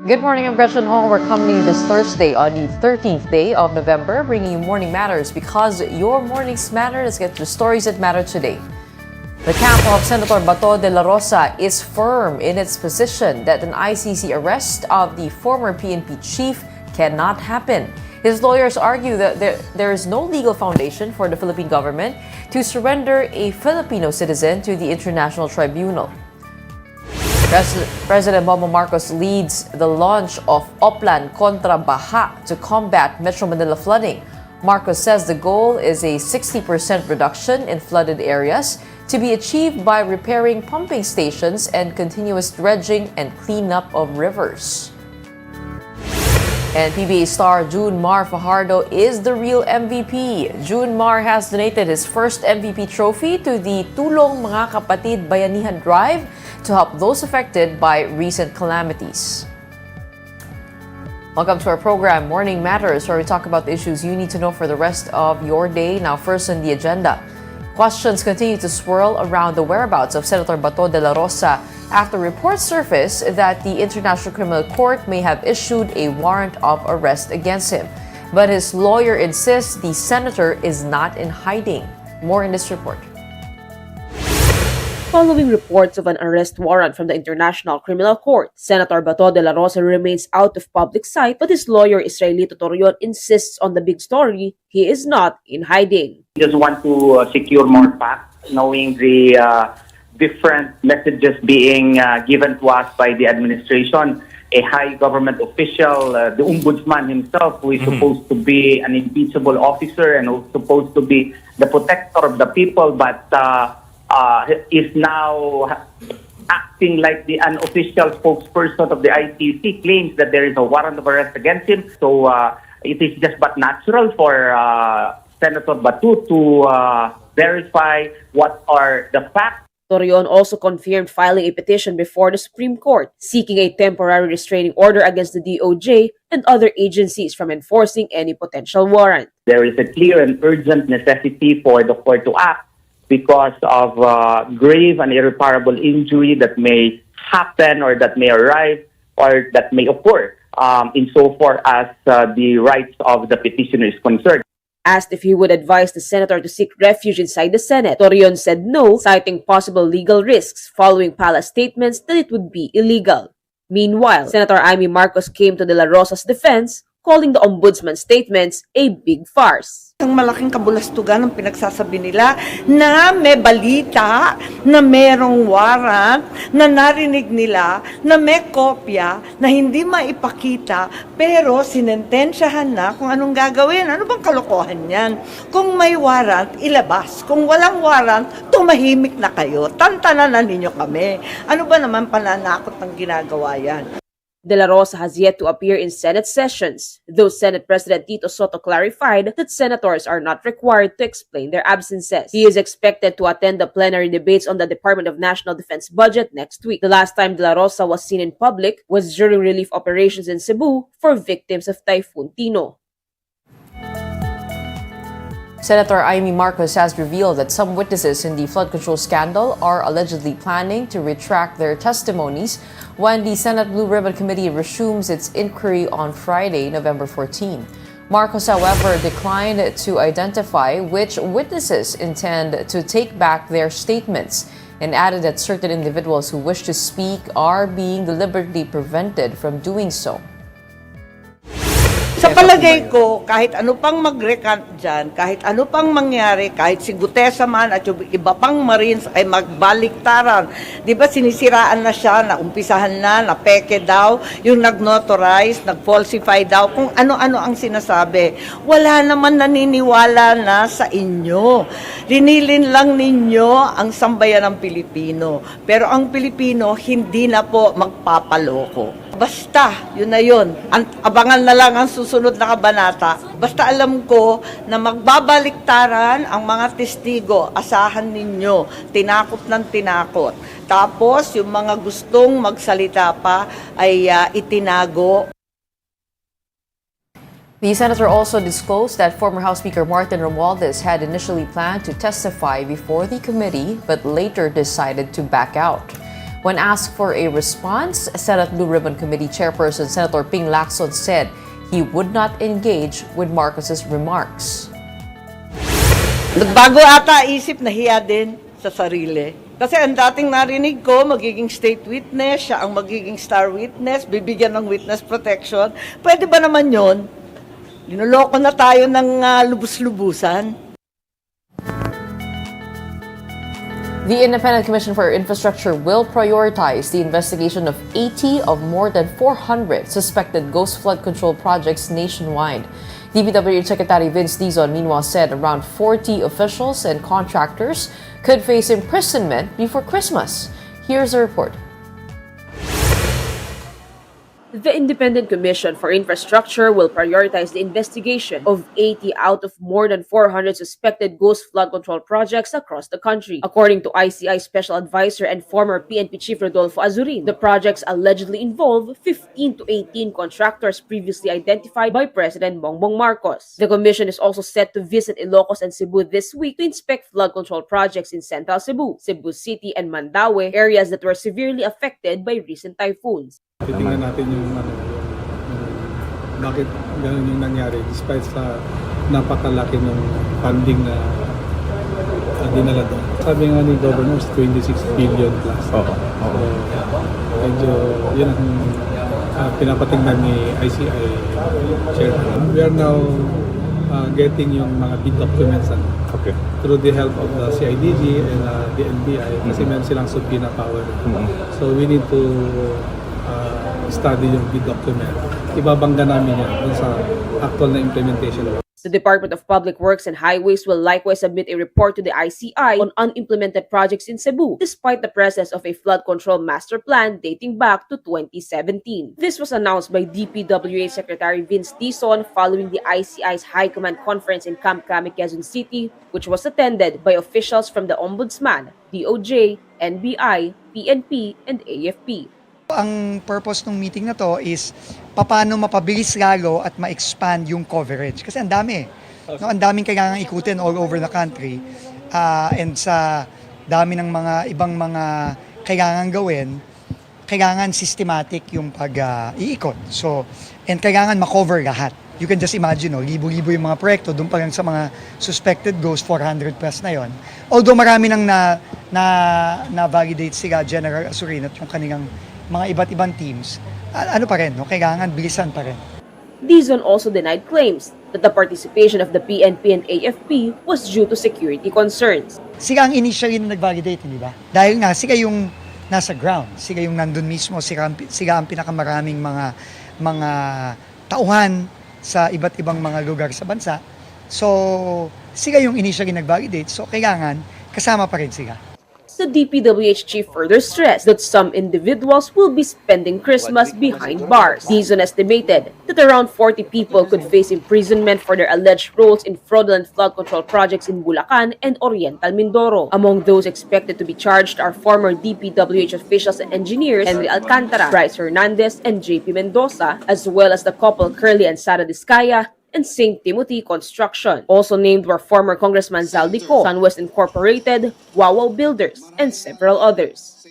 Good morning, I'm Gretchen Hong. We're coming to you this Thursday on the 13th day of November, bringing you Morning Matters because your mornings matter. Let's get to the stories that matter today. The camp of Senator Bato de la Rosa is firm in its position that an ICC arrest of the former PNP chief cannot happen. His lawyers argue that there is no legal foundation for the Philippine government to surrender a Filipino citizen to the International Tribunal. President Bongbong Marcos leads the launch of Oplan Contra Baha to combat Metro Manila flooding. Marcos says the goal is a 60% reduction in flooded areas to be achieved by repairing pumping stations and continuous dredging and cleanup of rivers. And PBA star June Mar Fajardo is the real MVP. June Mar has donated his first MVP trophy to the Tulong Mga Kapatid Bayanihan Drive to help those affected by recent calamities. Welcome to our program, Morning Matters, where we talk about the issues you need to know for the rest of your day. Now, first on the agenda, questions continue to swirl around the whereabouts of Senator Bato de la Rosa after reports surface that the International Criminal Court may have issued a warrant of arrest against him. But his lawyer insists the senator is not in hiding. More in this report. Following reports of an arrest warrant from the International Criminal Court, Senator Bato de la Rosa remains out of public sight, but his lawyer Israelito Torreon insists on the big story. He is not in hiding. We just want to secure more facts, knowing the different messages being given to us by the administration. A high government official, the ombudsman himself, who is supposed to be an impeachable officer and who's supposed to be the protector of the people, but is now acting like the unofficial spokesperson of the ICC, claims that there is a warrant of arrest against him. So it is just but natural for Senator Batu to verify what are the facts. Torreon also confirmed filing a petition before the Supreme Court, seeking a temporary restraining order against the DOJ and other agencies from enforcing any potential warrant. There is a clear and urgent necessity for the court to act because of grave and irreparable injury that may happen or that may arrive or that may occur insofar as the rights of the petitioner is concerned. Asked if he would advise the senator to seek refuge inside the Senate, Torreon said no, citing possible legal risks following palace statements that it would be illegal. Meanwhile, Senator Amy Marcos came to De La Rosa's defense, calling the ombudsman's statements a big farce. Ang malaking kabulastugan ng pinagsasabi nila na may balita, na merong warrant, na narinig nila, na may kopya, na hindi maipakita, pero sinentensyahan na kung anong gagawin. Ano bang kalokohan yan? Kung may warrant, ilabas. Kung walang warrant, tumahimik na kayo. Tantanan na ninyo kami. Ano ba naman pananakot ng ginagawa yan? De La Rosa has yet to appear in Senate sessions, though Senate President Tito Soto clarified that senators are not required to explain their absences. He is expected to attend the plenary debates on the Department of National Defense budget next week. The last time De La Rosa was seen in public was during relief operations in Cebu for victims of Typhoon Tino. Senator Amy Marcos has revealed that some witnesses in the flood control scandal are allegedly planning to retract their testimonies when the Senate Blue Ribbon Committee resumes its inquiry on Friday, November 14. Marcos, however, declined to identify which witnesses intend to take back their statements and added that certain individuals who wish to speak are being deliberately prevented from doing so. Sa palagay ko, kahit ano pang mag-recant dyan, kahit ano pang mangyari, kahit si Gutesa man at yung iba pang Marines ay magbaliktaran. Di ba sinisiraan na siya, naumpisahan na peke daw, yung nag-notarize, nag-falsify daw, kung ano-ano ang sinasabi. Wala naman naniniwala na sa inyo. Rinilin lang ninyo ang sambayan ng Pilipino. Pero ang Pilipino hindi na po magpapaloko. Basta, yun na yun. Abangan na lang ang susunod na kabanata. Basta alam ko na magbabaliktaran ang mga testigo. Asahan ninyo. Tinakot ng tinakot. Tapos, yung mga gustong magsalita pa ay itinago. The senator also disclosed that former House Speaker Martin Romualdez had initially planned to testify before the committee but later decided to back out. When asked for a response, Senate Blue Ribbon Committee Chairperson Senator Ping Lacson said he would not engage with Marcos's remarks. Nagbago ata isip, nahiya din sa sarili. Kasi ang dating narinig ko, magiging state witness, siya ang magiging star witness, bibigyan ng witness protection. Pwede ba naman yon? Linuloko na tayo ng lubus-lubusan. The Independent Commission for Infrastructure will prioritize the investigation of 80 of more than 400 suspected ghost flood control projects nationwide. DPWH Secretary Vince Dizon meanwhile said around 40 officials and contractors could face imprisonment before Christmas. Here's a report. The Independent Commission for Infrastructure will prioritize the investigation of 80 out of more than 400 suspected ghost flood control projects across the country. According to ICI Special Advisor and former PNP Chief Rodolfo Azurin, the projects allegedly involve 15 to 18 contractors previously identified by President Bongbong Marcos. The commission is also set to visit Ilocos and Cebu this week to inspect flood control projects in Central Cebu, Cebu City, and Mandaue, areas that were severely affected by recent typhoons. Titingnan natin yung bakit gano'n yung nangyari despite sa napakalaki ng funding na dinala doon. Sabi nga ni Governor, 26 billion plus. So, medyo yun ang pinapatingnan ni ICI Chairman. We are now getting yung mga bid documents through the help of the CIDG and the NBI kasi meron silang subpoena power. So we need to study yung bid document. Ibabangga namin yan dun sa actual na implementation. The Department of Public Works and Highways will likewise submit a report to the ICI on unimplemented projects in Cebu, despite the presence of a flood control master plan dating back to 2017. This was announced by DPWH Secretary Vince Dizon following the ICI's High Command Conference in Camp Crame, Quezon City, which was attended by officials from the Ombudsman, DOJ, NBI, PNP, and AFP. Ang purpose ng meeting na to is paano mapabilis lalo at ma-expand yung coverage. Kasi ang dami. No, ang daming kailangan ikutin all over the country. And sa dami ng mga ibang mga kailangan gawin, kailangan systematic yung pag-iikot. So, and kailangan ma-cover lahat. You can just imagine, libo-libo yung mga proyekto, doon pa lang sa mga suspected ghost, 400 plus na yon. Although marami nang na-validate sila, General Azurin at yung kanilang mga iba't ibang teams, ano pa rin, kailangan bilisan pa rin. Dizon also denied claims that the participation of the PNP and AFP was due to security concerns. Sila ang initially na nag-validate, di ba? Dahil nga, sila yung nasa ground, sila yung nandun mismo, sila ang pinakamaraming mga tauhan sa iba't ibang mga lugar sa bansa. So, sila yung initially nag-validate, so kailangan kasama pa rin sila. The DPWH chief further stressed that some individuals will be spending Christmas behind bars. Dizon estimated that around 40 people could face imprisonment for their alleged roles in fraudulent flood control projects in Bulacan and Oriental Mindoro. Among those expected to be charged are former DPWH officials and engineers Henry Alcantara, Bryce Hernandez, and JP Mendoza, as well as the couple Curly and Sara Discaya, and St. Timothy Construction. Also named were former Congressman Zaldico, Sunwest Incorporated, Wawaw Builders, and several others.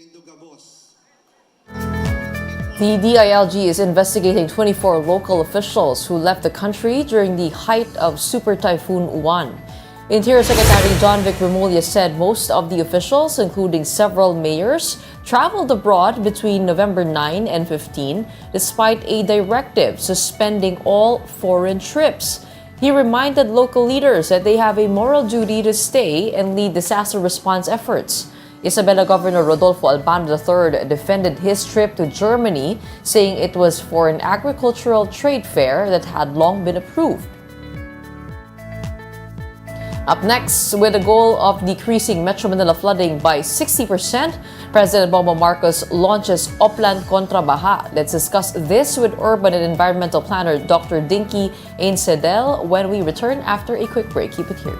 The DILG is investigating 24 local officials who left the country during the height of Super Typhoon Uwan. Interior Secretary John Vic Remulla said most of the officials, including several mayors, traveled abroad between November 9 and 15 despite a directive suspending all foreign trips. He reminded local leaders that they have a moral duty to stay and lead disaster response efforts. Isabela Governor Rodolfo Albano III defended his trip to Germany, saying it was for an agricultural trade fair that had long been approved. Up next, with the goal of decreasing Metro Manila flooding by 60%, President Bongbong Marcos launches Oplan Contra Baha. Let's discuss this with urban and environmental planner Dr. Dinky Ainsedel when we return after a quick break. Keep it here.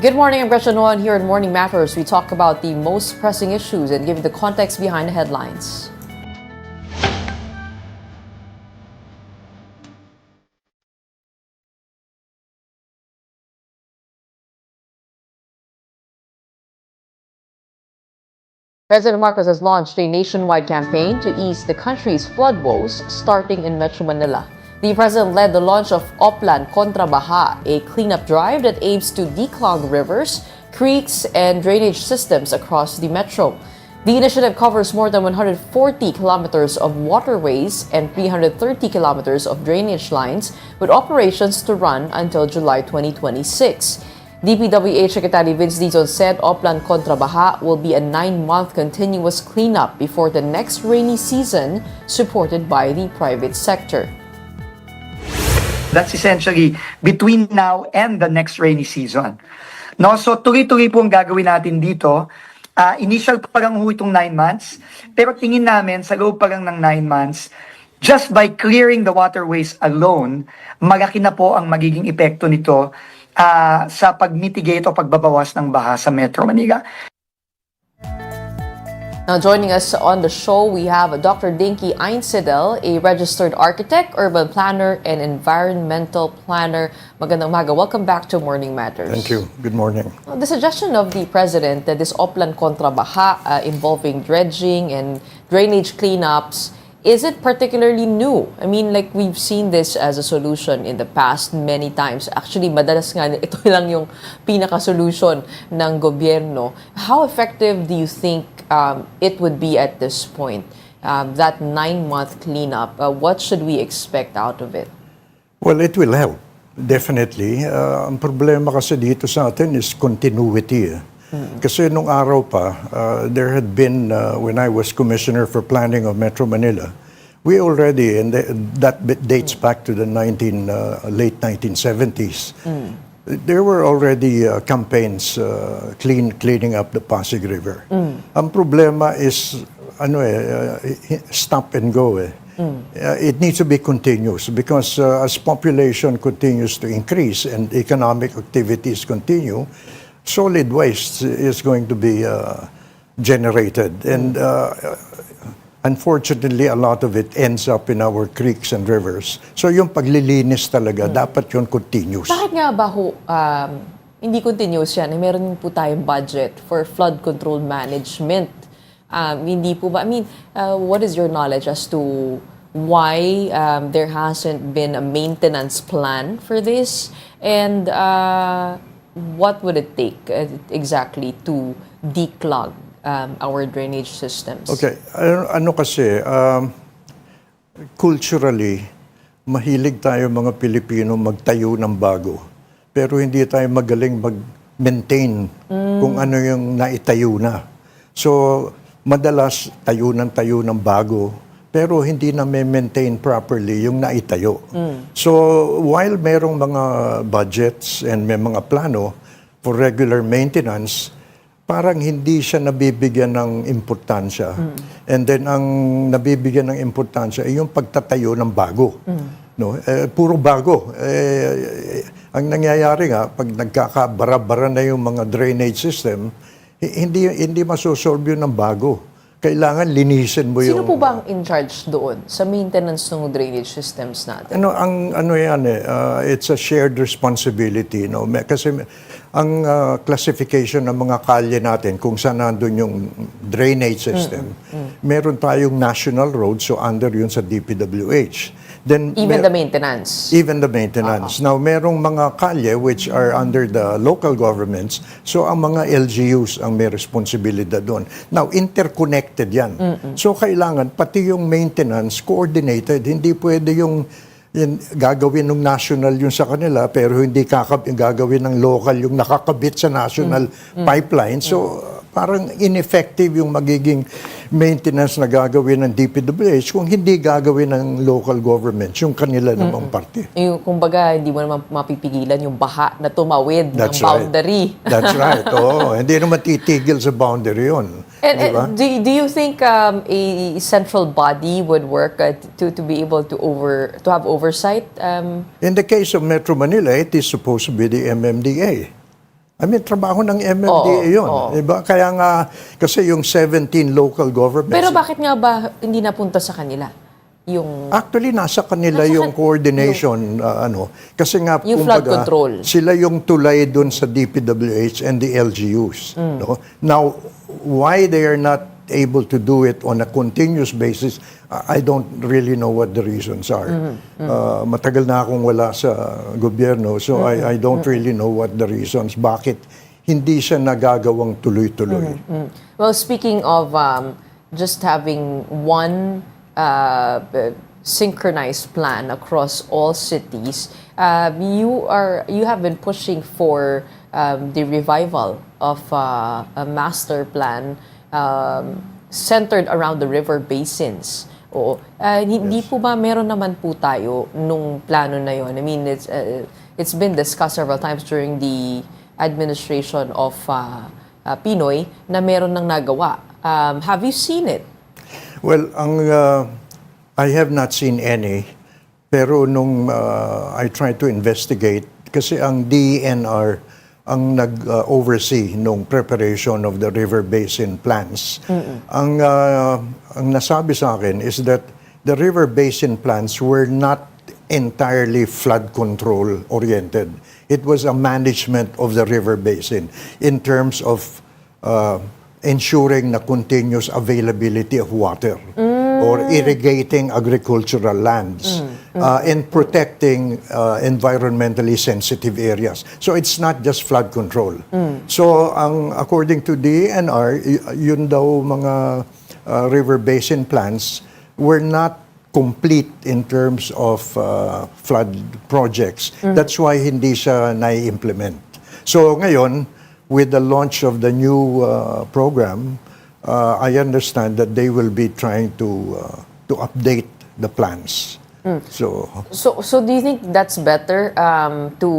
Good morning, I'm Gretchen Nguyen here in Morning Matters. We talk about the most pressing issues and give you the context behind the headlines. President Marcos has launched a nationwide campaign to ease the country's flood woes, starting in Metro Manila. The president led the launch of Oplan Contra Baha, a cleanup drive that aims to declog rivers, creeks, and drainage systems across the metro. The initiative covers more than 140 kilometers of waterways and 330 kilometers of drainage lines, with operations to run until July 2026. DPWH Secretary Vince Dizon said Oplan Contra Baha will be a 9-month continuous cleanup before the next rainy season, supported by the private sector. That's essentially between now and the next rainy season. No, so tuloy-tuloy po ang gagawin natin dito. Initial pa lang ho itong 9 months, pero tingin namin sa loob pa lang ng 9 months, just by clearing the waterways alone, malaki na po ang magiging epekto nito sa pag-mitigate o pagbabawas ng baha sa Metro Manila. Now joining us on the show, we have Dr. Dinky Einsidel, a registered architect, urban planner, and environmental planner. Magandang umaga. Welcome back to Morning Matters. Thank you. Good morning. The suggestion of the president that this Oplan Contra Baha involving dredging and drainage cleanups, is it particularly new? I mean, like we've seen this as a solution in the past many times. Actually, madalas nga ito lang yung pinaka-solution ng gobyerno. How effective do you think it would be at this point? That 9-month cleanup, what should we expect out of it? Well, it will help, definitely. Ang problema kasi dito sa atin is continuity. Kasi nung araw pa, there had been, when I was Commissioner for Planning of Metro Manila, we already, and that dates back to the late 1970s, there were already campaigns cleaning up the Pasig River. Ang problema is, stop and go. It needs to be continuous because as population continues to increase and economic activities continue, solid waste is going to be generated. And unfortunately, a lot of it ends up in our creeks and rivers. So yung paglilinis talaga, dapat yun continuous. Bakit nga ba hindi continuous yan? Meron po tayong budget for flood control management. Hindi po ba, what is your knowledge as to why there hasn't been a maintenance plan for this? And what would it take exactly to declog our drainage systems? Okay, kasi, culturally, mahilig tayo mga Pilipino magtayo ng bago. Pero hindi tayo magaling mag-maintain kung ano yung naitayo na. So, madalas tayo ng bago, pero hindi na maintain properly yung naitayo. So, while merong mga budgets and may mga plano for regular maintenance, parang hindi siya nabibigyan ng importansya. And then, ang nabibigyan ng importansya ay yung pagtatayo ng bago. No? Puro bago. Ang nangyayari nga, pag nagkakabara-bara na yung mga drainage system, hindi masosolve yun ng bago. Kailangan linisin mo yung... Sino po ba ang in charge doon sa maintenance ng drainage systems natin? It's a shared responsibility. No? Kasi ang classification ng mga kalye natin, kung saan nandun yung drainage system, meron tayong national road, so under yun sa DPWH. Then, Even the maintenance? Even the maintenance. Now, merong mga kalye which are under the local governments, so ang mga LGUs ang may responsibilidad doon. Now, interconnected yan. So, kailangan pati yung maintenance coordinated. Hindi pwede yung gagawin ng national yung sa kanila, pero hindi gagawin ng local yung nakakabit sa national pipeline. So, parang ineffective yung magiging maintenance na gagawin ng DPWH kung hindi gagawin ng local governments, yung kanila namang parte. Yung, kumbaga, hindi mo naman mapipigilan yung baha na tumawid ng boundary. Right. That's right. Oo, hindi naman titigil sa boundary yun. And, diba? Do you think a central body would work to be able to have oversight? In the case of Metro Manila, it is supposed to be the MMDA. I mean, trabaho ng MMDA yun. Diba? Kaya nga, kasi yung 17 local governments. Pero bakit nga ba hindi napunta sa kanila? Yung Actually, nasa kanila yung coordination, kasi nga, Yung flood control. sila yung tulay dun sa DPWH and the LGUs. No? Now, why they are not able to do it on a continuous basis, I don't really know what the reasons are. Matagal na akong wala sa gobyerno, so I don't really know what the reasons. Bakit hindi siya nagagawang tuloy-tuloy? Well, speaking of just having one synchronized plan across all cities, you have been pushing for the revival of a master plan centered around the river basins. Oo. Hindi po ba meron naman po tayo nung plano na yon? I mean, it's been discussed several times during the administration of Pinoy na meron nang nagawa. Have you seen it? Well, I have not seen any, pero nung I tried to investigate, kasi ang DENR ang nag-oversee nung preparation of the river basin plans. Ang nasabi sa akin is that the river basin plans were not entirely flood control oriented. It was a management of the river basin in terms of ensuring na continuous availability of water or irrigating agricultural lands and protecting environmentally sensitive areas. So it's not just flood control. So according to DNR, yun daw mga river basin plans were not complete in terms of flood projects. That's why hindi siya nai-implement. So ngayon, with the launch of the new program, I understand that they will be trying to update the plans. So do you think that's better to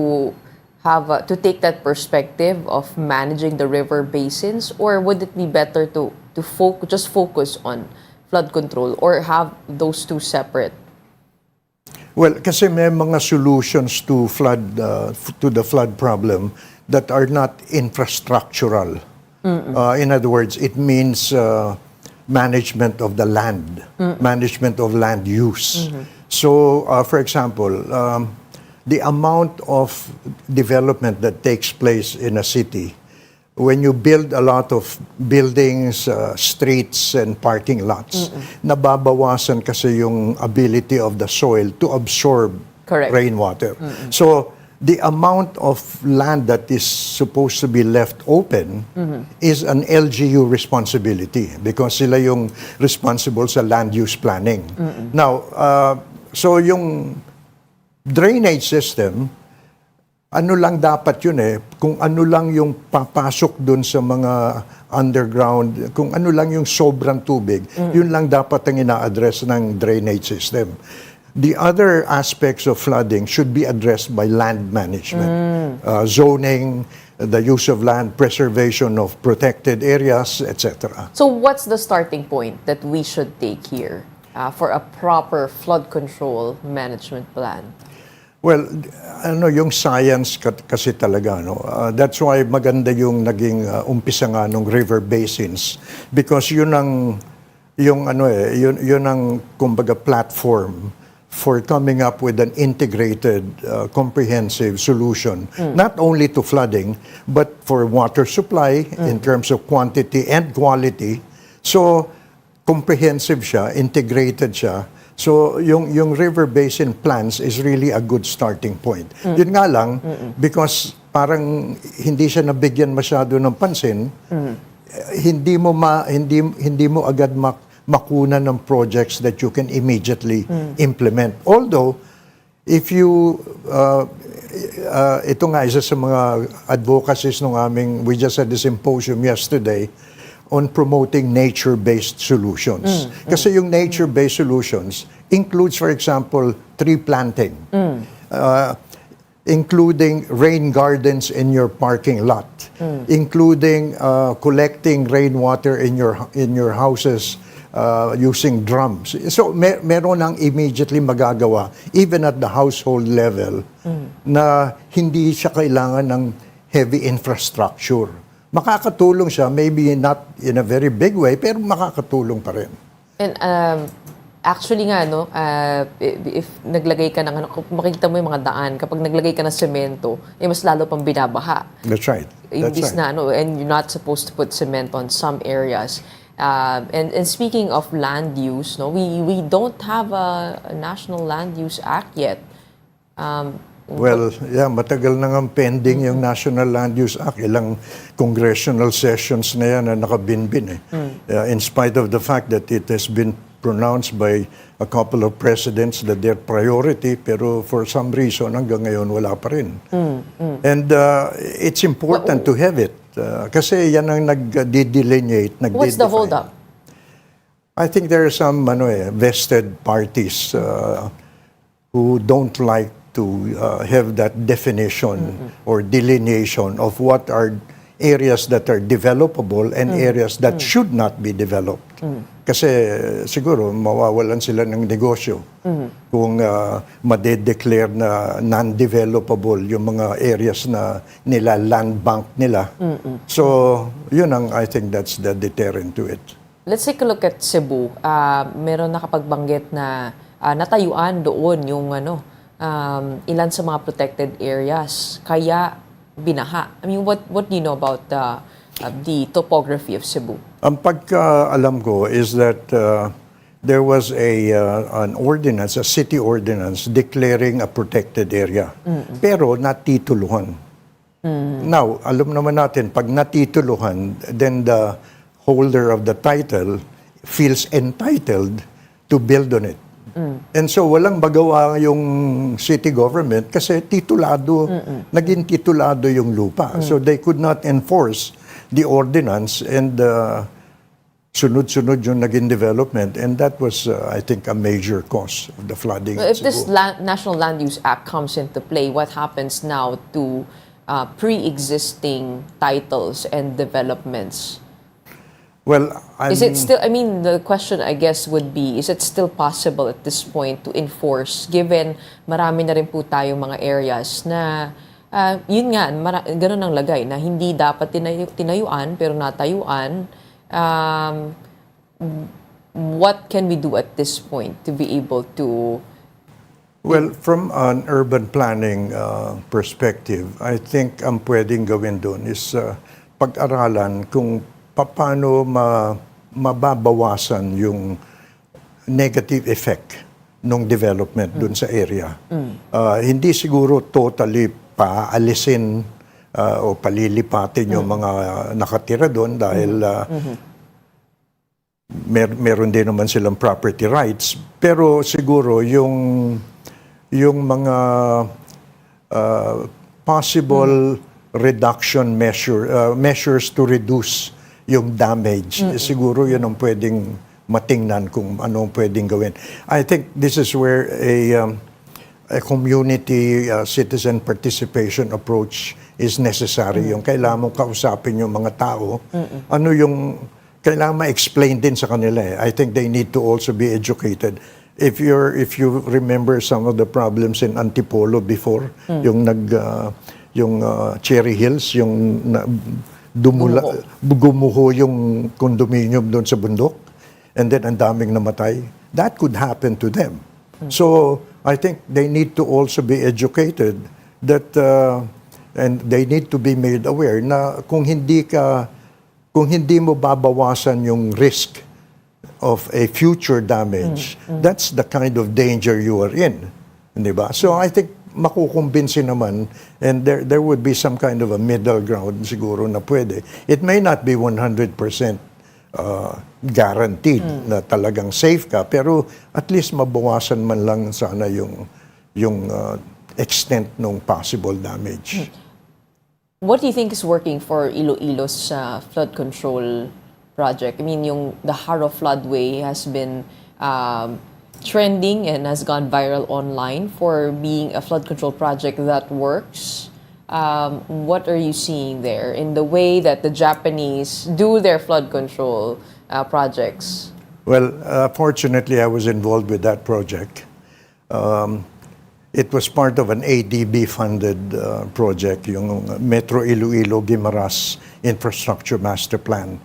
have to take that perspective of managing the river basins, or would it be better to focus on flood control, or have those two separate? Well, kasi may mga solutions to the flood problem that are not infrastructural. In other words, it means management of the land, management of land use. So, for example, the amount of development that takes place in a city, when you build a lot of buildings, streets, and parking lots, nababawasan kasi yung ability of the soil to absorb rainwater. So, the amount of land that is supposed to be left open is an LGU responsibility because sila yung responsible sa land use planning. Now, so yung drainage system, ano lang dapat yun kung ano lang yung papasok dun sa mga underground, kung ano lang yung sobrang tubig, yun lang dapat ang ina-address ng drainage system. The other aspects of flooding should be addressed by land management, zoning, the use of land, preservation of protected areas, etc. So what's the starting point that we should take here for a proper flood control management plan? Well, yung science kasi talaga, that's why maganda yung naging umpisa nga ng river basins because yun ang kumbaga platform for coming up with an integrated, comprehensive solution, not only to flooding, but for water supply in terms of quantity and quality. So, comprehensive siya, integrated siya. So, yung river basin plans is really a good starting point. Yun nga lang, because parang hindi siya nabigyan masyado ng pansin, hindi mo agad makuna ng projects that you can immediately implement. Although, if you, ito nga isa sa mga advocacies ng we just had a symposium yesterday on promoting nature-based solutions. Kasi yung nature-based solutions includes, for example, tree planting, including rain gardens in your parking lot, including collecting rainwater in your houses, using drums. So, meron nang immediately magagawa, even at the household level, na hindi siya kailangan ng heavy infrastructure. Makakatulong siya, maybe not in a very big way, pero makakatulong pa rin. And actually nga, no, if naglagay ka ng, kung makikita mo yung mga daan, kapag naglagay ka ng semento, mas lalo pang binabaha. That's right. That's Imbis right. na, and you're not supposed to put cement on some areas. And speaking of land use, no, we don't have a National Land Use Act yet. Well, yeah, matagal na nga pending yung National Land Use Act. Ilang congressional sessions na yan na nakabinbin eh. In spite of the fact that it has been pronounced by a couple of presidents that they're priority, pero for some reason hanggang ngayon wala pa rin. And it's important to have it. Kasi yan ang nag-delineate, nag-define. What's the hold-up? I think there are some vested parties who don't like to have that definition or delineation of what are areas that are developable and areas that should not be developed. Kasi siguro mawawalan sila ng negosyo kung madedeclare na non-developable yung mga areas na nila, land bank nila. So, yun ang, I think that's the deterrent to it. Let's take a look at Cebu. Meron nakapagbanggit na natayuan doon yung ilan sa mga protected areas. Kaya binaha. I mean, what do you know about the topography of Cebu? Ang pagkaalam ko is that there was an ordinance, a city ordinance, declaring a protected area. Pero natituluhan. Now, alam naman natin, pag natituluhan, then the holder of the title feels entitled to build on it. And so walang magawa yung city government kasi titulado, naging titulado yung lupa. So they could not enforce the ordinance and sunod-sunod yung naging development. And that was, I think, a major cause of the flooding. If this National Land Use Act comes into play, what happens now to pre-existing titles and developments? Well, Is it still, I mean, the question I guess would be, is it still possible at this point to enforce given marami na rin po tayong mga areas na, yun nga, ganun ang lagay, na hindi dapat tinayuan pero natayuan. What can we do at this point to be able to... Well, from an urban planning perspective, I think ang pwedeng gawin doon is pag-aralan kung paano mababawasan yung negative effect ng development dun sa area. Hindi siguro totally paalisin o palilipatin yung mga nakatira doon dahil meron din naman silang property rights. Pero siguro yung mga possible reduction measures to reduce yung damage, siguro yun ang pwedeng matingnan kung anong pwedeng gawin. I think this is where a community citizen participation approach is necessary. Yung kailangan mong kausapin yung mga tao, ano yung kailangan ma-explain din sa kanila. I think they need to also be educated. If you remember some of the problems in Antipolo before, yung Cherry Hills, yung gumuho yung condominium doon sa bundok, and then ang daming namatay. That could happen to them. So I think they need to also be educated that and they need to be made aware na kung hindi mo babawasan yung risk of a future damage, that's the kind of danger you are in. Di ba? So I think makukumbinsi naman and there would be some kind of a middle ground siguro na pwede. It may not be 100% guaranteed na talagang safe ka, pero at least mabawasan man lang sana yung extent ng possible damage. What do you think is working for Iloilo's flood control project? I mean, the Haro floodway has been trending and has gone viral online for being a flood control project that works. What are you seeing there in the way that the Japanese do their flood control projects? Well, fortunately, I was involved with that project. It was part of an ADB-funded project, yung Metro Iloilo-Guimaras Infrastructure Master Plan.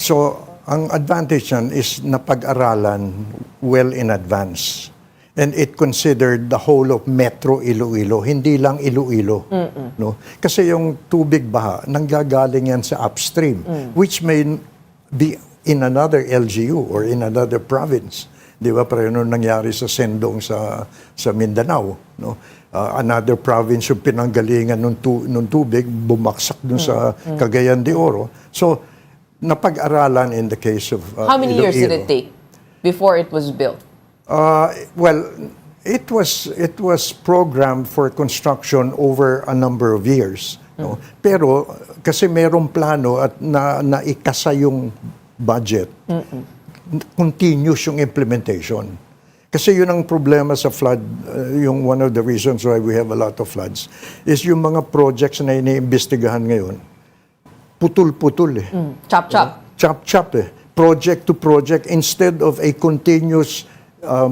So, ang advantage yan is napag-aralan well in advance. And it considered the whole of Metro Iloilo, hindi lang Iloilo. No? Kasi yung tubig baha, nanggagaling yan sa upstream, which may be in another LGU or in another province. Di ba? Pero yun nangyari sa Sendong sa Mindanao. No? Another province yung pinanggalingan ng tubig, bumaksak dun sa Cagayan de Oro. So, napag-aralan in the case of How many years did Iloilo. it take before it was built? Well, it was programmed for construction over a number of years. No? Pero kasi merong plano at naikasa yung budget, continuous yung implementation. Kasi yun ang problema sa flood, yung one of the reasons why we have a lot of floods, is yung mga projects na iniimbestigahan ngayon, putol-putol eh. Chop-chop. Chop-chop eh. Project to project instead of a continuous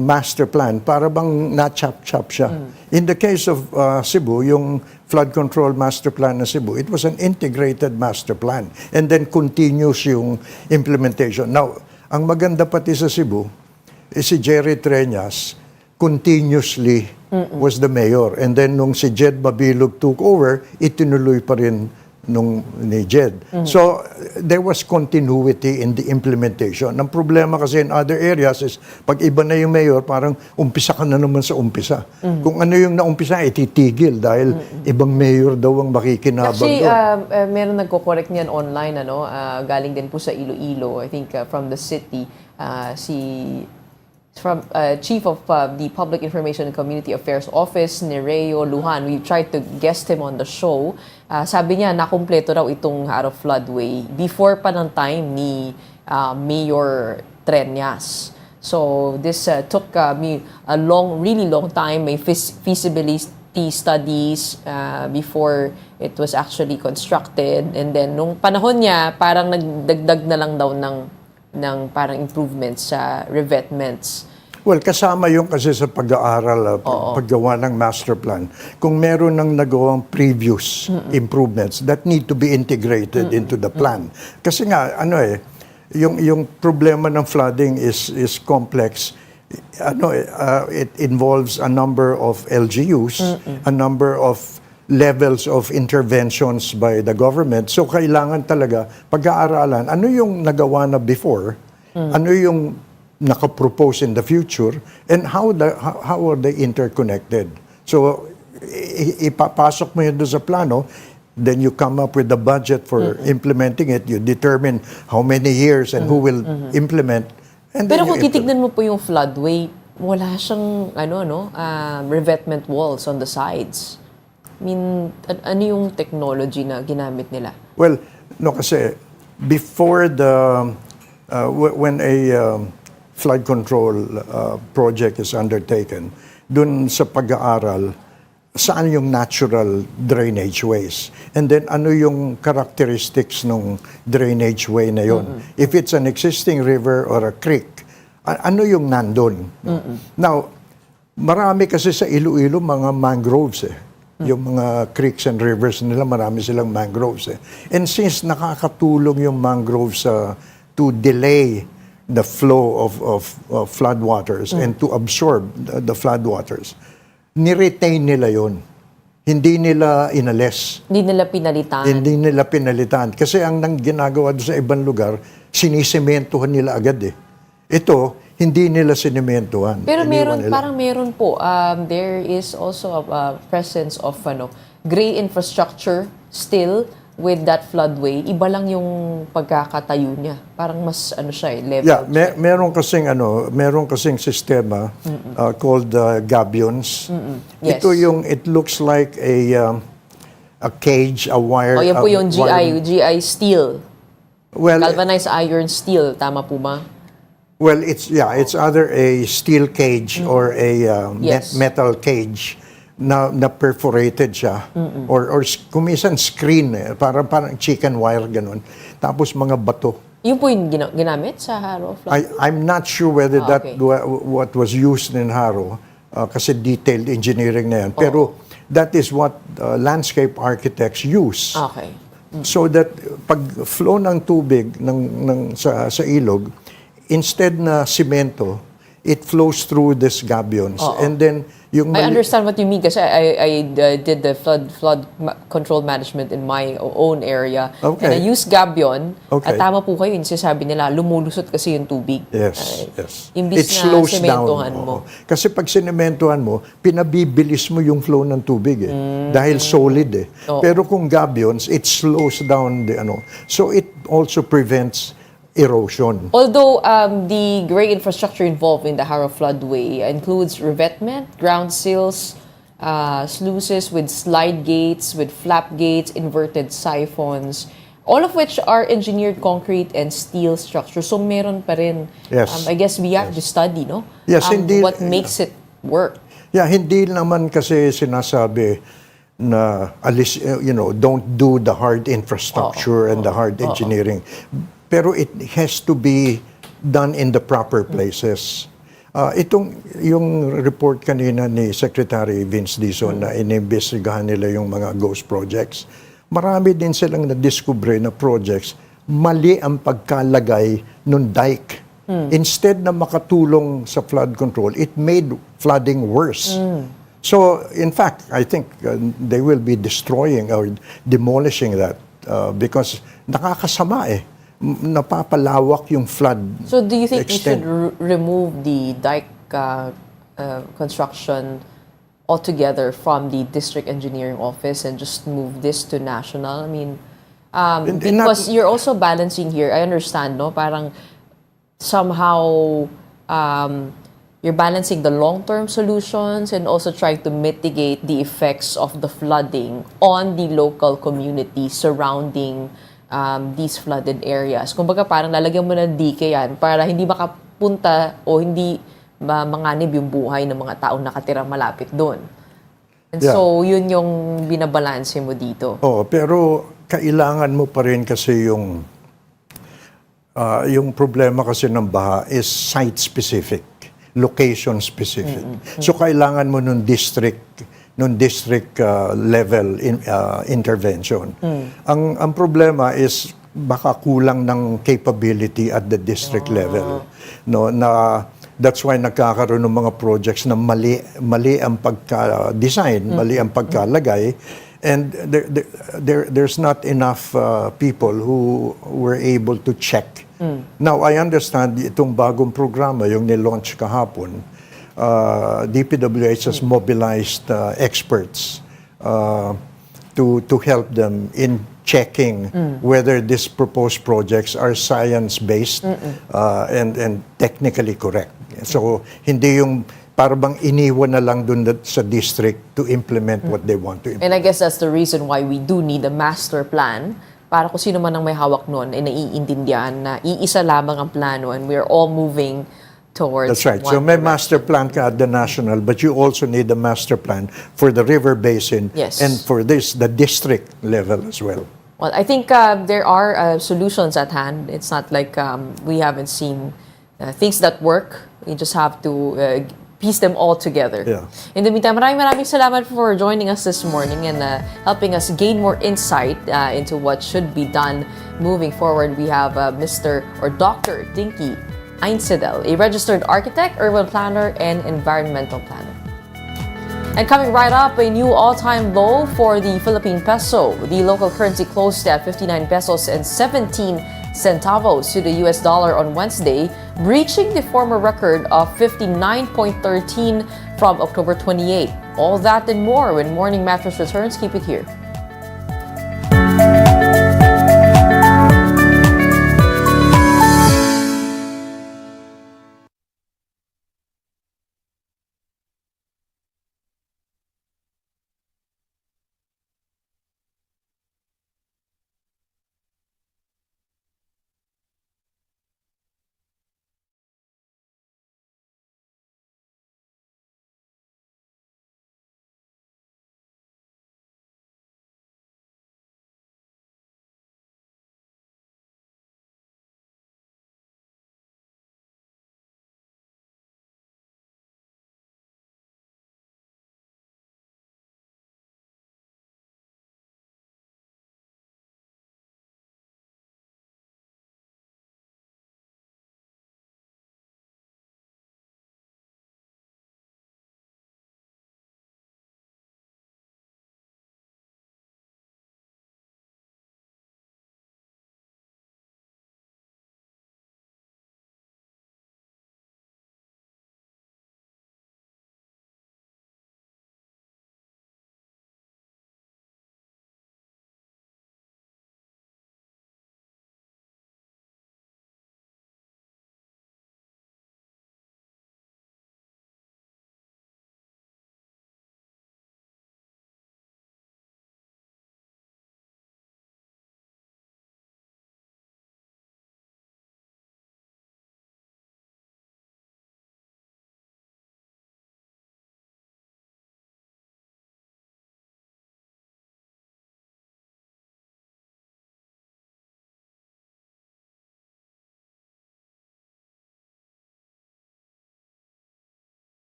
master plan, para bang na-chop-chop siya. In the case of Cebu, yung flood control master plan na Cebu, it was an integrated master plan and then continuous yung implementation. Now, ang maganda pati sa Cebu, si Jerry Treñas continuously was the mayor. And then nung si Jed Mabilog took over, itinuloy pa rin nung ni Jed. So, there was continuity in the implementation. Ang problema kasi in other areas is, pag iba na yung mayor, parang umpisa ka na naman sa umpisa. Kung ano yung naumpisa, ititigil dahil ibang mayor daw ang makikinabang Actually, doon. meron nagko-correct niyan online, galing din po sa Iloilo, I think from the city, Chief of the Public Information and Community Affairs Office, Nereo Lujan. We tried to guest him on the show. Sabi niya, nakumpleto raw itong Haro Floodway before pa ng time ni Mayor Treñas. So this took me a really long time. May feasibility studies before it was actually constructed. And then nung panahon niya, parang nagdagdag na lang daw ng parang improvements sa revetments. Well, kasama yung kasi sa pag-aaral, paggawa ng master plan. Kung meron ng nagawang previous improvements that need to be integrated into the plan. Kasi nga, yung problema ng flooding is complex. It involves a number of LGUs, a number of levels of interventions by the government. So kailangan talaga pag-aaralan ano yung nagawa na before, ano yung naka-propose in the future, and how are they interconnected. So ipapasok mo yun doon sa plano, then you come up with the budget for implementing it, you determine how many years and who will implement. And Pero then kung titignan mo po yung floodway, wala siyang revetment walls on the sides. I mean, ano yung technology na ginamit nila? Well, no, kasi before when a flood control project is undertaken, dun sa pag-aaral, saan yung natural drainage ways? And then ano yung characteristics ng drainage way na yun? If it's an existing river or a creek, ano yung nandun? Now, marami kasi sa Iloilo mga mangroves eh. Yung mga creeks and rivers nila, marami silang mangroves eh. And since nakakatulong yung mangroves to delay the flow of floodwaters and to absorb the floodwaters, ni-retain nila yon. Hindi nila inalis. Hindi nila pinalitan. Hindi nila pinalitan. Kasi ang ginagawa doon sa ibang lugar, sinisimentohan nila agad eh. Ito, hindi nila sinimentohan. Pero Iniwan nila. parang meron po. There is also a presence of gray infrastructure still with that floodway. Iba lang yung pagkakatayo niya. Parang mas level. Yeah, meron kasing sistema called gabions. Yes. It looks like a cage, a wire. O yan po yung GI steel. Well, Galvanized iron steel. Tama po ba? well, it's either a steel cage or a Yes. metal cage na perforated siya or kumisan screen parang chicken wire ganun. Tapos mga bato. Yun po yung ginamit sa Haro flood? I'm not sure whether Okay. what was used in Haro. kasi detailed engineering na yan. Pero that is what landscape architects use. Okay. So that pag flow ng tubig sa ilog, instead na simento, it flows through these gabions. And then, yung I understand what you mean kasi I did the control management in my own area. Okay. And I used gabion. Okay. At tama po kayo, yung sinasabi nila, lumulusot kasi yung tubig. Yes, yes. Imbis It na slows sementohan down. mo. Oo. Kasi pag sinementohan mo, pinabibilis mo yung flow ng tubig dahil solid Pero kung gabions, it slows down the ano. So it also prevents erosion. Although the great infrastructure involved in the Haro floodway includes revetment, ground seals, sluices with slide gates, with flap gates, inverted siphons, all of which are engineered concrete and steel structures. So meron pa rin. Yes. I guess we have to study, no? Yes, hindi. What makes it work. Yeah, hindi naman kasi sinasabi na don't do the hard infrastructure and the hard engineering. Pero it has to be done in the proper places. Yung report kanina ni Secretary Vince Dizon na inimbestigahan nila yung mga ghost projects, marami din silang na-discover na projects, mali ang pagkalagay ng dike. Instead na makatulong sa flood control, it made flooding worse. So, in fact, I think they will be destroying or demolishing that because nakakasama napapalawak yung flood. So do you think extent. we should remove the dike construction altogether from the district engineering office and just move this to national? I mean, because you're also balancing here. I understand, no? Parang somehow you're balancing the long-term solutions and also trying to mitigate the effects of the flooding on the local community surrounding these flooded areas. Kumbaga parang lalagyan mo ng dike yan para hindi makapunta o hindi manganib yung buhay ng mga taong nakatira malapit doon. And so, yun yung binabalanse mo dito. Pero kailangan mo pa rin kasi yung problema kasi ng baha is site-specific, location-specific. So, kailangan mo nung district level intervention. Ang problema is baka kulang ng capability at the district level. No, that's why nagkakaroon ng mga projects na mali ang pagka-design, mali ang pagkalagay, and there's not enough people who were able to check. Now, I understand itong bagong programa, yung nilaunch kahapon, DPWH has mobilized experts to help them in checking whether these proposed projects are science-based and technically correct. So, hindi yung parang iniwan na lang dun sa district to implement what they want to implement. And I guess that's the reason why we do need a master plan para kung sino man ang may hawak nun ay naiintindihan na iisa lamang ang plano and we're all moving towards That's right. So may master plan ka at the national, but you also need a master plan for the river basin and for the district level as well. Well, I think there are solutions at hand. It's not like we haven't seen things that work. We just have to piece them all together. Yeah. In the meantime, maraming salamat for joining us this morning and helping us gain more insight into what should be done moving forward. We have Mr. or Dr. Dinky Einsedel, a registered architect, urban planner, and environmental planner. And coming right up, a new all-time low for the Philippine peso. The local currency closed at 59 pesos and 17 centavos to the US dollar on Wednesday, breaching the former record of 59.13 from October 28. All that and more when Morning Mattress returns. Keep it here.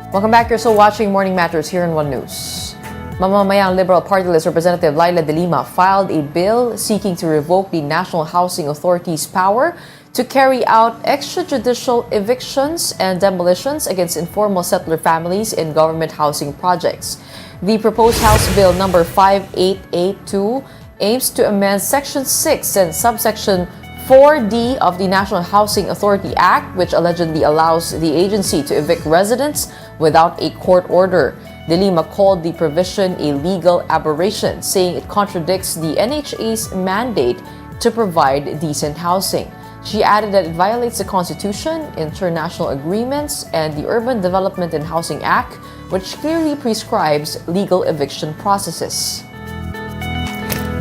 Welcome back. You're still watching Morning Matters here in One News. Mamamayang Liberal Party List Representative Laila De Lima filed a bill seeking to revoke the National Housing Authority's power to carry out extrajudicial evictions and demolitions against informal settler families in government housing projects. The proposed House Bill number 5882 aims to amend Section 6 and subsection 4D of the National Housing Authority Act, which allegedly allows the agency to evict residents without a court order. De Lima called the provision a legal aberration, saying it contradicts the NHA's mandate to provide decent housing. She added that it violates the Constitution, international agreements, and the Urban Development and Housing Act, which clearly prescribes legal eviction processes.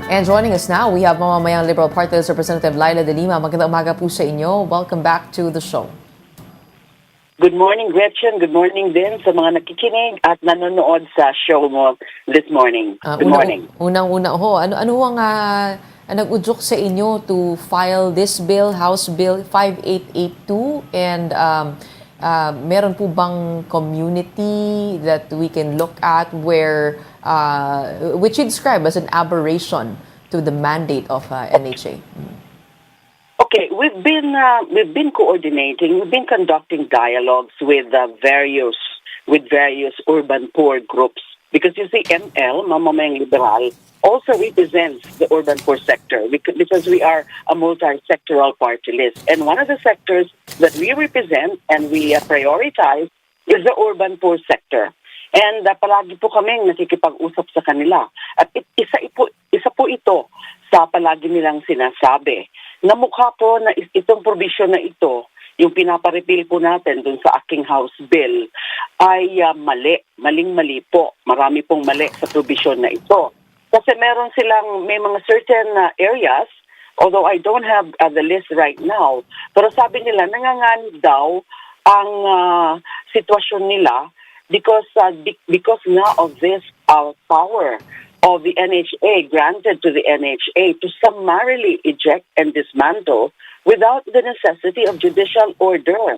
And joining us now, we have Mamamayang Liberal Party List Representative Laila De Lima. Magandang umaga po sa inyo. Welcome back to the show. Good morning, Gretchen. Good morning din sa mga nakikinig at nanonood sa show mo this morning. Good morning. Unang-una ho, ano ang nag-udyok sa inyo to file this bill, House Bill 5882? And meron po bang community that we can look at where, which you describe as an aberration to the mandate of NHA? Okay, we've been coordinating, we've been conducting dialogues with various urban poor groups, because you see, ML, Mamamayang Liberal, also represents the urban poor sector because we are a multi-sectoral party list. And one of the sectors that we represent and we prioritize is the urban poor sector. And palagi po kaming nakikipag-usap sa kanila. At isa po ito sa palagi nilang sinasabi. Na mukha po na itong provision na ito, yung pinaparepil po natin dun sa aking House Bill, ay maling-mali po. Marami pong mali sa provision na ito. Kasi may mga certain areas, although I don't have the list right now, pero sabi nila, nanganganib daw ang sitwasyon nila because now of this power of the NHA, granted to the NHA to summarily eject and dismantle without the necessity of judicial order.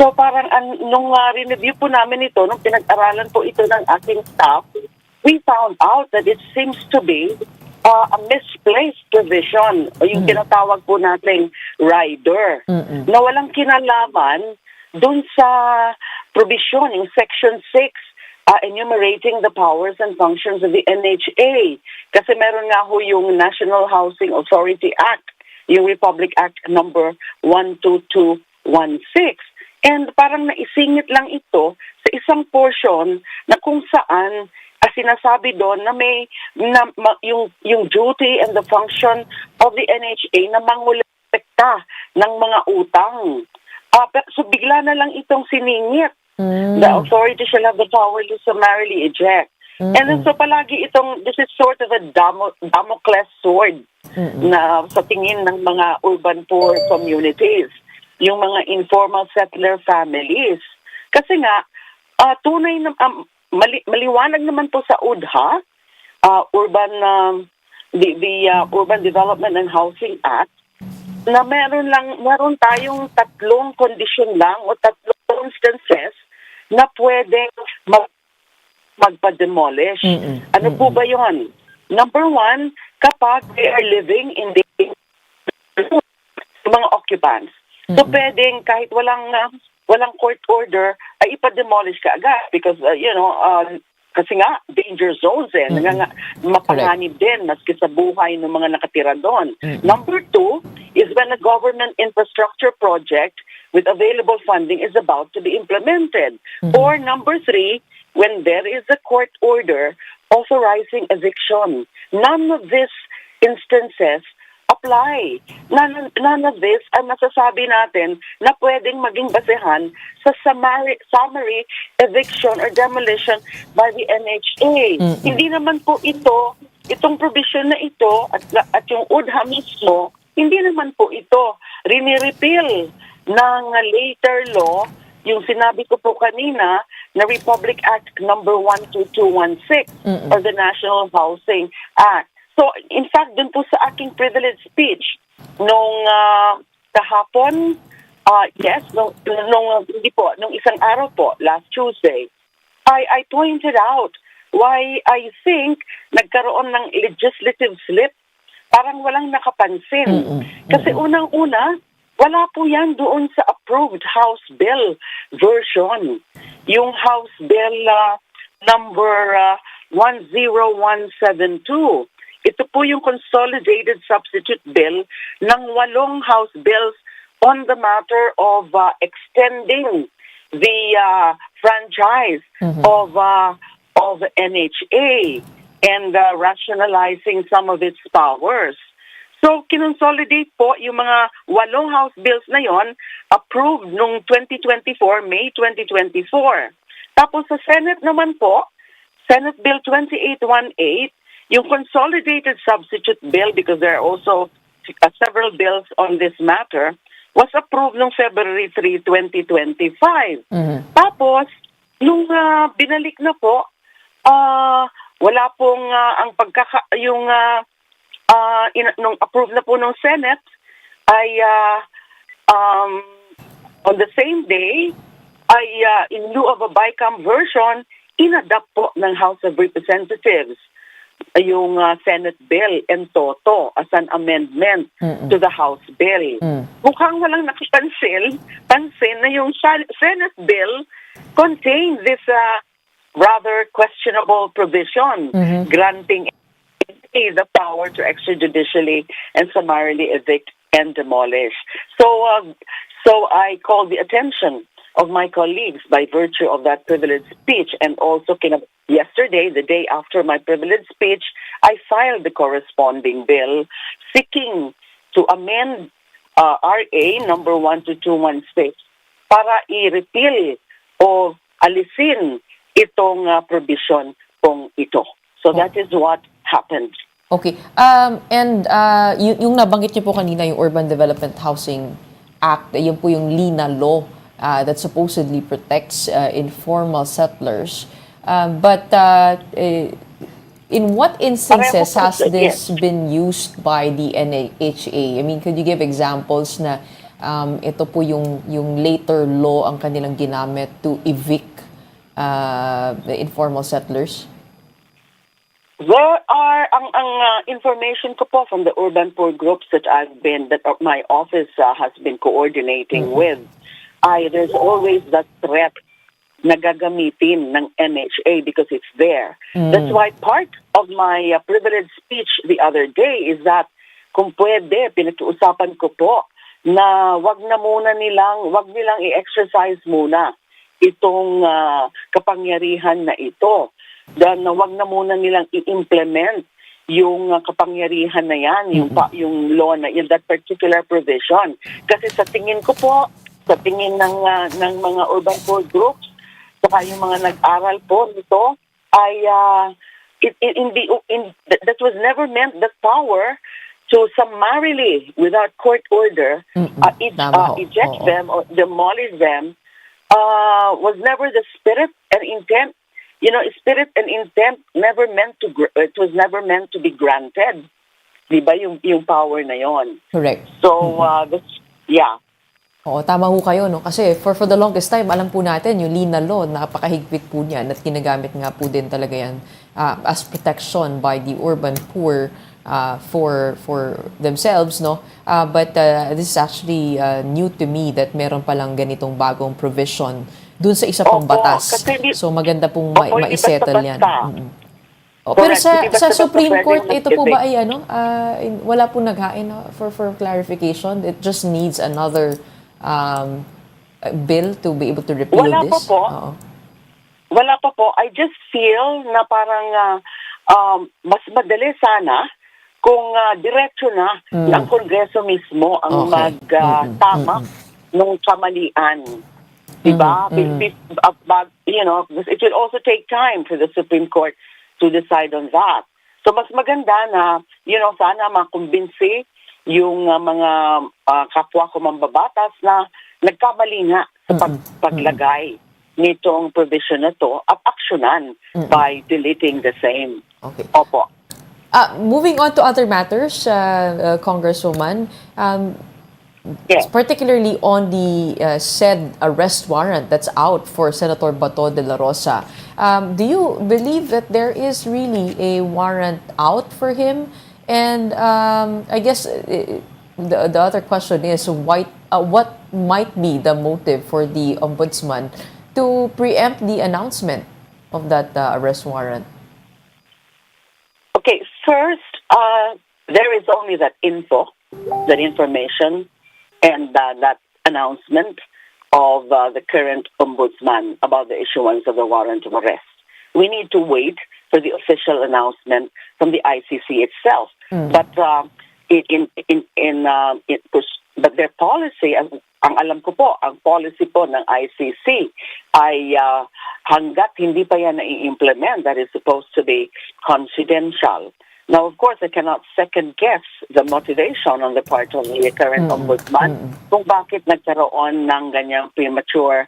So parang nung review po namin ito, nung pinag-aralan po ito ng ating staff, we found out that it seems to be a misplaced provision, o yung tinatawag po nating rider, na walang kinalaman dun sa provision, yung Section 6, enumerating the powers and functions of the NHA. Kasi meron nga ho yung National Housing Authority Act, yung Republic Act number 12216. And parang naisingit lang ito sa isang portion na kung saan sinasabi doon na yung duty and the function of the NHA na mangolekta ng mga utang. So bigla na lang itong siningit. The authority shall have the power to summarily eject. And then so palagi this is sort of a Damocles sword na sa tingin ng mga urban poor communities, yung mga informal settler families. Kasi nga, tunay na, maliwanag naman po sa UDHA, Urban Development and Housing Act, na meron tayong tatlong kondisyon lang o tatlong instances na pwedeng magpa-demolish. Ano po ba yun? Number one, kapag they are living in the mga occupants. So pwedeng kahit walang court order ay ipa-demolish ka agad because kasi nga danger zones mapanganib din maski sa buhay ng mga nakatira doon. Number two is when a government infrastructure project with available funding is about to be implemented. Or number three, when there is a court order authorizing eviction. None of these instances apply. None of this ang nasasabi natin na pwedeng maging basehan sa summary eviction or demolition by the NHA. Hindi naman po itong provision na ito at yung UDHA mismo, hindi naman po ito rini-repeal ng later law, yung sinabi ko po kanina na Republic Act number 12216 or the National Housing Act. So, in fact, dun po sa aking privilege speech, nung kahapon, Yes, hindi po, nung isang araw po, last Tuesday, I pointed out why I think nagkaroon ng legislative slip. Parang walang nakapansin. Kasi unang-una, wala po yan doon sa approved House Bill version. Yung House Bill number 10172. Ito po yung consolidated substitute bill ng 8 House bills on the matter of extending the franchise of NHA and rationalizing some of its powers. So, kinonsolidate po yung mga 8 House bills na yon approved noong 2024, May 2024. Tapos sa Senate naman po, Senate Bill 2818, yung consolidated substitute bill, because there are also several bills on this matter, was approved noong February 3, 2025. Tapos, nung binalik na po, wala pong nung approved na po ng Senate ay on the same day ay in lieu of a BICAM version, inadapt po ng House of Representatives yung Senate bill en toto as an amendment to the House bill. Mukhang walang pansin na yung Senate bill contains this rather questionable provision granting the power to extrajudicially and summarily evict and demolish. So I call the attention of my colleagues by virtue of that privileged speech, and also yesterday, the day after my privileged speech, I filed the corresponding bill seeking to amend RA number 12216 para i-repeal o alisin itong provision pong ito. So that is what happened. Okay. Yung nabanggit niyo po kanina, yung Urban Development Housing Act, yun po yung LINA law that supposedly protects informal settlers. But in what instances has this been used by the NHA? I mean, could you give examples na ito po yung later law ang kanilang ginamit to evict the informal settlers? There are ang information ko po from the urban poor groups that my office has been coordinating with. There's always that threat na gagamitin ng NHA because it's there. That's why part of my privileged speech the other day is that kung pwede, pinag-uusapan ko po na wag nilang i-exercise muna itong kapangyarihan na ito. Na wag na muna nilang i-implement yung kapangyarihan na yan, yung law na in that particular provision. Kasi sa tingin ko po, sa tingin ng mga urban poor groups, saka yung mga nag-aral po nito, ay that was never meant, that power to summarily, without court order, eject them or demolish them, was never the spirit and intent. You know, spirit and intent it was never meant to be granted. Diba yung power na yon? Correct. So, yeah. Oo, tama ho kayo, no? Kasi for the longest time, alam po natin, yung LINA law, napakahigpit po niyan at ginagamit nga po din talaga yan as protection by the urban poor for themselves, no? But this is actually new to me that meron palang ganitong bagong provision dun sa isa pang batas. So maganda pong maisettle yan. Pero sa Supreme Court, ito po ba ay wala po naghain for clarification? It just needs another bill to be able to repeal this? Wala pa po. I just feel na parang mas madali sana kung diretso na ang Kongreso mismo ang magtama ng kamalian. Diba? It will also take time for the Supreme Court to decide on that. So mas maganda na, sana makumbinsi yung mga kapwa ko mambabatas na nagkamali nga sa paglagay nitong provision na to at aksyonan by deleting the same. Okay. Opo. Moving on to other matters, Congresswoman, Yes. particularly on the said arrest warrant that's out for Senator Bato de la Rosa. Do you believe that there is really a warrant out for him? And I guess the other question is what might be the motive for the ombudsman to preempt the announcement of that arrest warrant? Okay, first, there is only that information, and that announcement of the current ombudsman about the issuance of the warrant of arrest. We need to wait for the official announcement from the ICC itself. But but their policy, ang alam ko po, ang policy po ng ICC ay hanggat hindi pa yan na-implement, that is supposed to be confidential. Now, of course, I cannot second-guess the motivation on the part of the current ombudsman kung bakit nagkaroon ng ganyang premature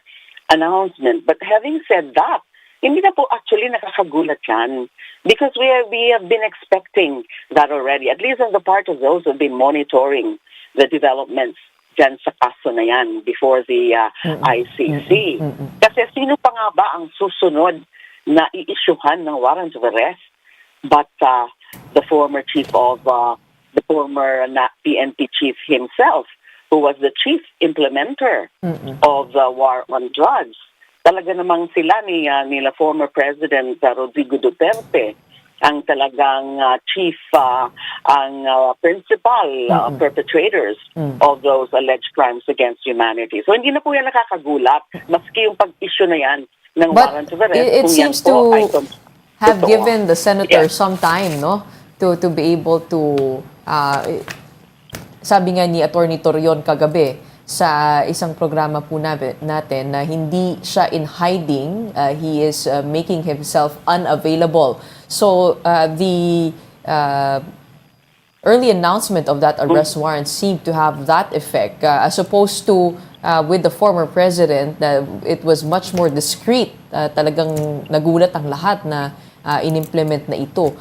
announcement. But having said that, hindi na po actually nakakagulat yan because we have been expecting that already, at least on the part of those who have been monitoring the developments dyan sa kaso na yan before the ICC. Kasi sino pa nga ba ang susunod na i-issuehan ng warrant of arrest but the former chief of the former PNP chief himself, who was the chief implementer of the war on drugs. Talaga namang sila nila former President Rodrigo Duterte ang talagang chief, ang principal perpetrators of those alleged crimes against humanity. So hindi na po yan nakakagulat, maski yung pag-issue na yan ng warrant of arrest. It seems to have given the senator some time, no, to be able to sabi nga ni Attorney Torion kagabi sa isang programa po natin na hindi siya in hiding, he is making himself unavailable. So the early announcement of that arrest warrant seemed to have that effect as opposed to with the former president, it was much more discreet. Talagang nagulat ang lahat na in-implement na ito.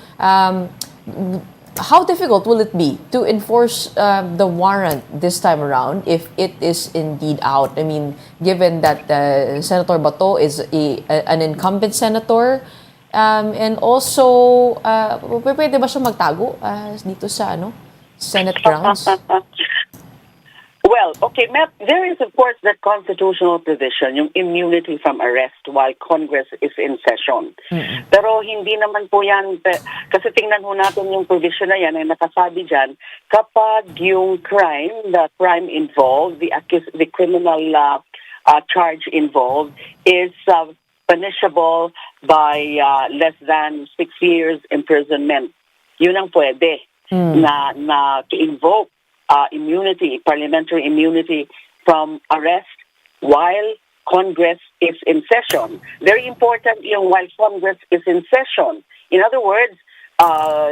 How difficult will it be to enforce the warrant this time around if it is indeed out? I mean, given that Senator Bato is an incumbent senator, and also, pwede ba siya magtago dito sa Senate grounds? Well, okay, there is of course that constitutional provision, yung immunity from arrest while Congress is in session. Pero hindi naman po yan, kasi tingnan ho natin yung provision na yan ay nakasabi dyan, kapag yung the crime involved, the criminal charge involved is punishable by less than 6 years imprisonment. Yun ang pwede na to invoke immunity, parliamentary immunity from arrest while Congress is in session. Very important yung while Congress is in session. In other words,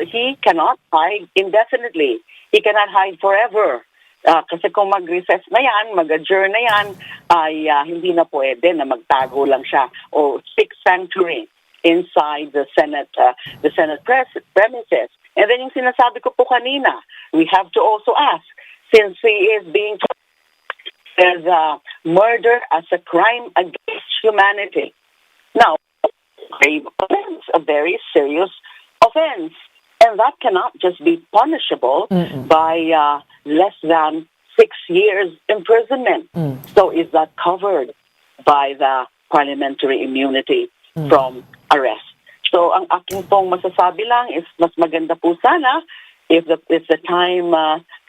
he cannot hide indefinitely. He cannot hide forever. Kasi kung mag-recess na yan, mag-adjourn na yan, ay hindi na pwede na magtago lang siya o seek sanctuary inside the Senate premises. And then yung sinasabi ko po kanina, we have to also ask, since he is being as murder as a crime against humanity. Now, grave offense, a very serious offense, and that cannot just be punishable by less than 6 years imprisonment. So is that covered by the parliamentary immunity from arrest? So ang aking pong masasabi lang is mas maganda po sana if the time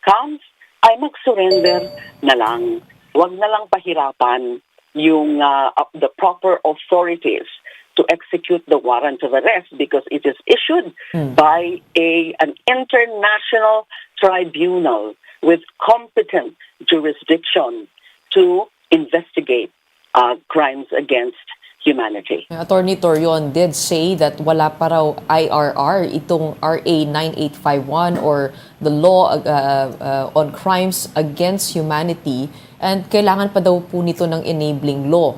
comes ay mag-surrender na lang. Huwag na lang pahirapan yung the proper authorities to execute the warrant of arrest because it is issued by an international tribunal with competent jurisdiction to investigate crimes against humanity. Attorney Torion did say that wala pa raw IRR, itong RA 9851 or the law on crimes against humanity, and kailangan pa daw po nito ng enabling law.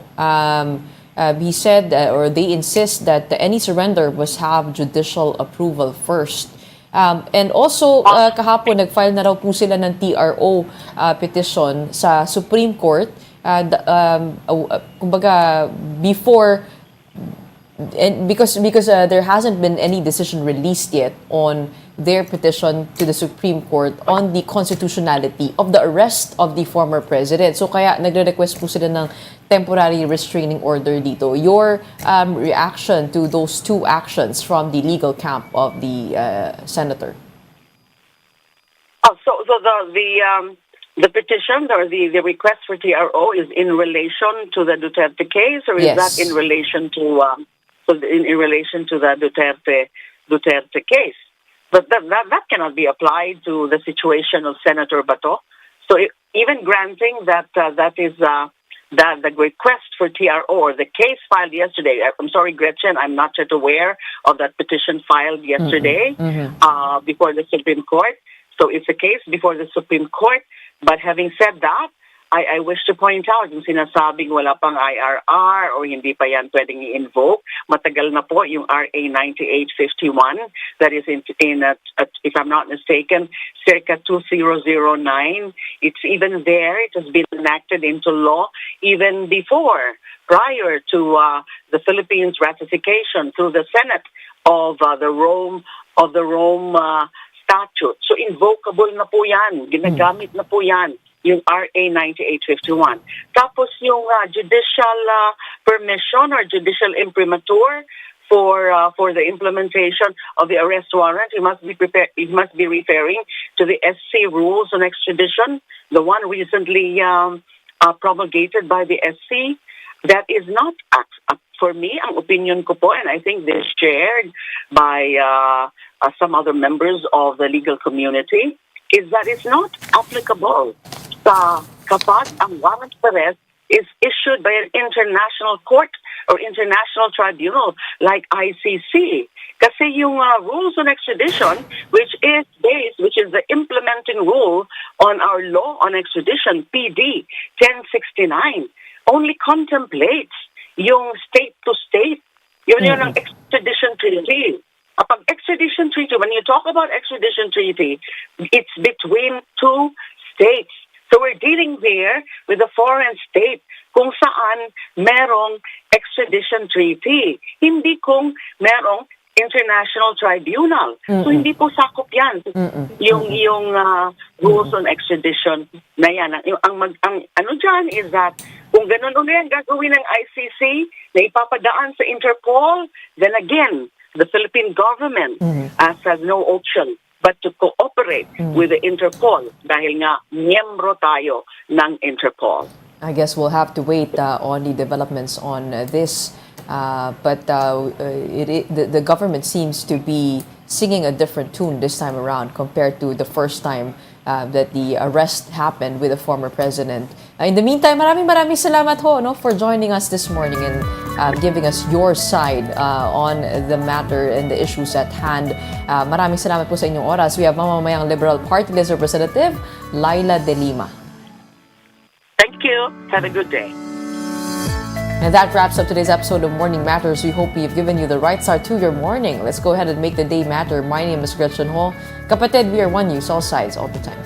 He said, or they insist that any surrender must have judicial approval first. And also, kahapon, nag-file na raw po sila ng TRO petition sa Supreme Court. Kumbaga, before, and because there hasn't been any decision released yet on their petition to the Supreme Court on the constitutionality of the arrest of the former president. So kaya nagre-request po sila ng temporary restraining order dito. Your reaction to those two actions from the legal camp of the senator? So the petition or the request for TRO is in relation to the Duterte case, or is Yes. that in relation to in relation to the Duterte case? But that cannot be applied to the situation of Senator Bato. So even granting that that is the request for TRO or the case filed yesterday. I'm sorry, Gretchen, I'm not yet aware of that petition filed yesterday before the Supreme Court. So it's a case before the Supreme Court. But having said that, I wish to point out yung sinasabing wala pang IRR or hindi pa yan pwedeng i-invoke. Matagal na po yung RA 9851 that is in if I'm not mistaken, circa 2009. It's even there. It has been enacted into law even before, prior to the Philippines ratification through the Senate of the Rome Statute. So invocable na po yan. Ginagamit na po yan. Yung RA 9851. Tapos yung judicial permission or judicial imprimatur for the implementation of the arrest warrant, it must be referring to the SC rules on extradition, the one recently promulgated by the SC. That is not, for me, ang opinion ko po, and I think this is shared by some other members of the legal community, is that it's not applicable kapag ang warrant of arrest is issued by an international court or international tribunal like ICC. Kasi yung rules on extradition, which is the implementing rule on our law on extradition, PD 1069, only contemplates yung state-to-state. Yun ang extradition treaty. Kapag extradition treaty, when you talk about extradition treaty, it's between two states. So we're dealing there with a foreign state kung saan merong extradition treaty. Hindi kung merong international tribunal. So hindi po sakop yan. Yung rules on extradition na yan. Ang ano dyan is that kung ganun ulit ang gagawin ng ICC na ipapadaan sa Interpol, then again, the Philippine government has no option but to cooperate with the Interpol dahil nga miyembro tayo ng Interpol. I guess we'll have to wait on the developments on this. But the government seems to be singing a different tune this time around compared to the first time that the arrest happened with the former president. In the meantime, maraming salamat ho for joining us this morning and giving us your side on the matter and the issues at hand. Maraming salamat po sa inyong oras. We have Mamamayang Liberal Party List Representative Laila De Lima. Thank you. Have a good day. And that wraps up today's episode of Morning Matters. We hope we've given you the right start to your morning. Let's go ahead and make the day matter. My name is Gretchen Ho. Kapatid, we are one news, all sides, all the time.